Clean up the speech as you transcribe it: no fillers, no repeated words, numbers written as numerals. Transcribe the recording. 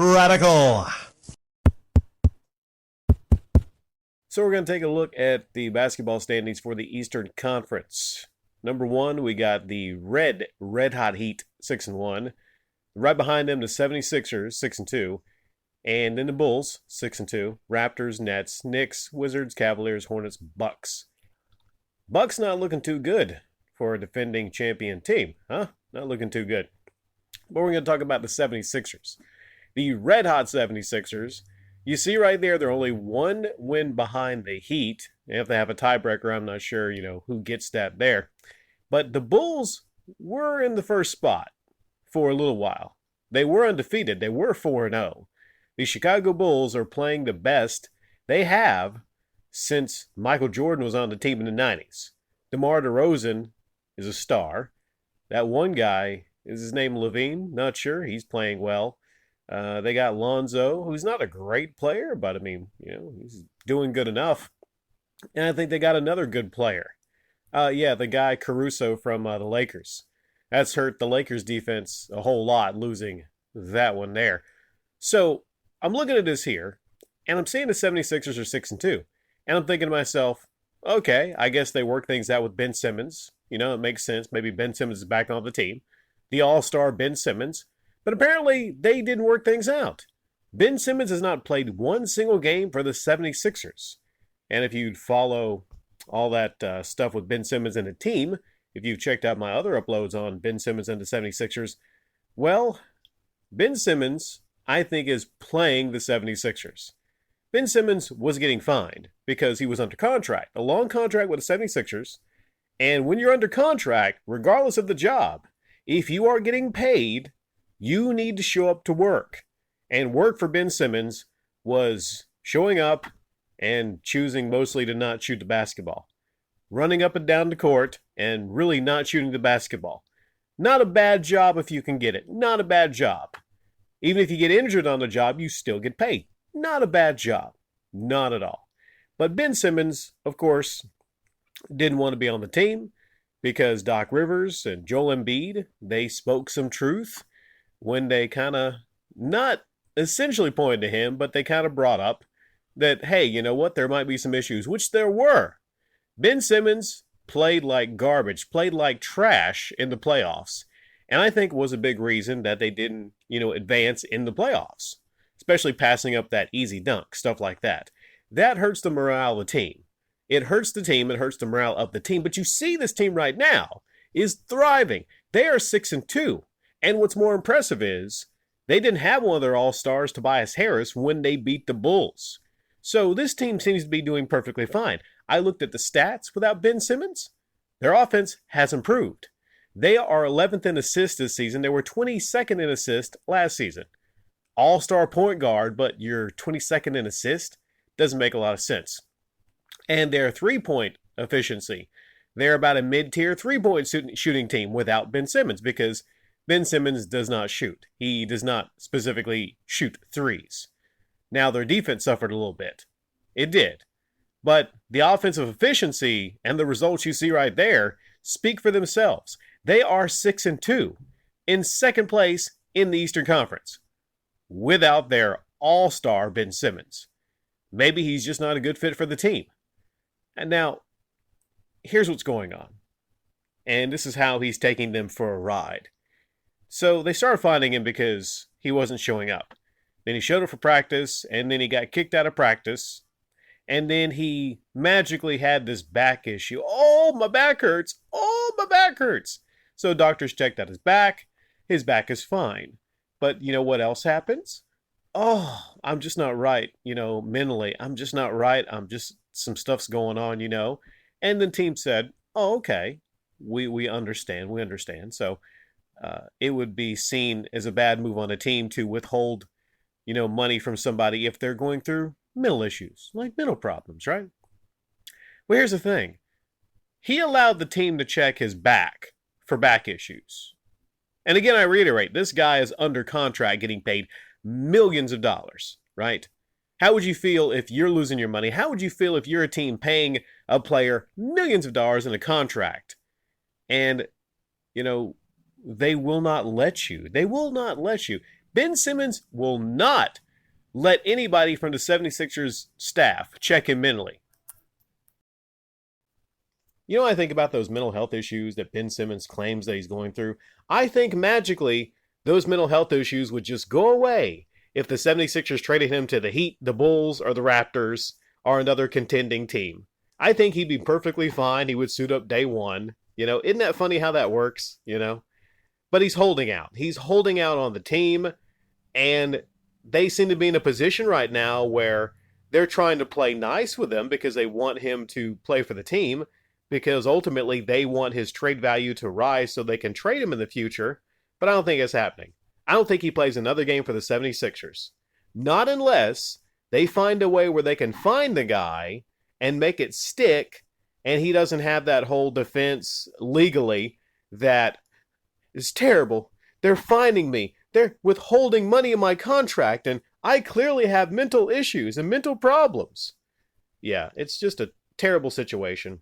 Radical. So we're going to take a look at the basketball standings for the Eastern Conference. Number one, we got the Red Hot Heat, 6-1. Right behind them, the 76ers, 6-2. And then the Bulls, 6-2. Raptors, Nets, Knicks, Wizards, Cavaliers, Hornets, Bucks. Bucks not looking too good for a defending champion team, huh? Not looking too good. But we're going to talk about the 76ers. The Red Hot 76ers, you see right there, they're only one win behind the Heat. If they have a tiebreaker, I'm not sure, who gets that there. But the Bulls were in the first spot for a little while. They were undefeated. They were 4-0. The Chicago Bulls are playing the best they have since Michael Jordan was on the team in the 90s. DeMar DeRozan is a star. That one guy, is his name Levine? Not sure. He's playing well. They got Lonzo, who's not a great player, but I mean, he's doing good enough. And I think they got another good player. The guy Caruso from the Lakers. That's hurt the Lakers defense a whole lot, losing that one there. So I'm looking at this here, and I'm seeing the 76ers are 6-2. And I'm thinking to myself, okay, I guess they work things out with Ben Simmons. It makes sense. Maybe Ben Simmons is back on the team. The all-star Ben Simmons. But apparently, they didn't work things out. Ben Simmons has not played one single game for the 76ers. And if you'd follow all that stuff with Ben Simmons and the team, if you've checked out my other uploads on Ben Simmons and the 76ers, well, Ben Simmons, I think, is playing the 76ers. Ben Simmons was getting fined because he was under contract, a long contract with the 76ers. And when you're under contract, regardless of the job, if you are getting paid, you need to show up to work. And work for Ben Simmons was showing up and choosing mostly to not shoot the basketball. Running up and down the court and really not shooting the basketball. Not a bad job if you can get it. Not a bad job. Even if you get injured on the job, you still get paid. Not a bad job. Not at all. But Ben Simmons, of course, didn't want to be on the team because Doc Rivers and Joel Embiid, they spoke some truth when they kind of not essentially pointed to him, but they kind of brought up that, hey, you know what, there might be some issues, which there were. Ben Simmons played like garbage, played like trash in the playoffs, and I think was a big reason that they didn't, advance in the playoffs, especially passing up that easy dunk, stuff like that. That hurts the morale of the team. It hurts the team, it hurts the morale of the team, but you see this team right now is thriving. They are 6-2. And what's more impressive is they didn't have one of their all-stars, Tobias Harris, when they beat the Bulls. So this team seems to be doing perfectly fine. I looked at the stats without Ben Simmons. Their offense has improved. They are 11th in assists this season. They were 22nd in assists last season. All-star point guard, but you're 22nd in assist? Doesn't make a lot of sense. And their three-point efficiency, they're about a mid-tier three-point shooting team without Ben Simmons because Ben Simmons does not shoot. He does not specifically shoot threes. Now, their defense suffered a little bit. It did. But the offensive efficiency and the results you see right there speak for themselves. They are 6-2 in second place in the Eastern Conference without their all-star Ben Simmons. Maybe he's just not a good fit for the team. And now, here's what's going on. And this is how he's taking them for a ride. So they started finding him because he wasn't showing up. Then he showed up for practice, and then he got kicked out of practice. And then he magically had this back issue. Oh, my back hurts. Oh, my back hurts. So doctors checked out his back. His back is fine. But you know what else happens? Oh, I'm just not right, mentally. I'm just not right. Some stuff's going on, And the team said, oh, okay, we understand. We understand. So it would be seen as a bad move on a team to withhold, money from somebody if they're going through mental issues, like mental problems, right? Well, here's the thing. He allowed the team to check his back for back issues. And again, I reiterate, this guy is under contract getting paid millions of dollars, right? How would you feel if you're losing your money? How would you feel if you're a team paying a player millions of dollars in a contract and, they will not let you? They will not let you. Ben Simmons will not let anybody from the 76ers staff check him mentally. You know what I think about those mental health issues that Ben Simmons claims that he's going through? I think magically those mental health issues would just go away if the 76ers traded him to the Heat, the Bulls, or the Raptors, or another contending team. I think he'd be perfectly fine. He would suit up day one. Isn't that funny how that works? But he's holding out. He's holding out on the team, and they seem to be in a position right now where they're trying to play nice with him because they want him to play for the team, because ultimately they want his trade value to rise so they can trade him in the future. But I don't think it's happening. I don't think he plays another game for the 76ers. Not unless they find a way where they can find the guy and make it stick, and he doesn't have that whole defense legally that is terrible. They're finding me. They're withholding money in my contract, and I clearly have mental issues and mental problems. Yeah, it's just a terrible situation.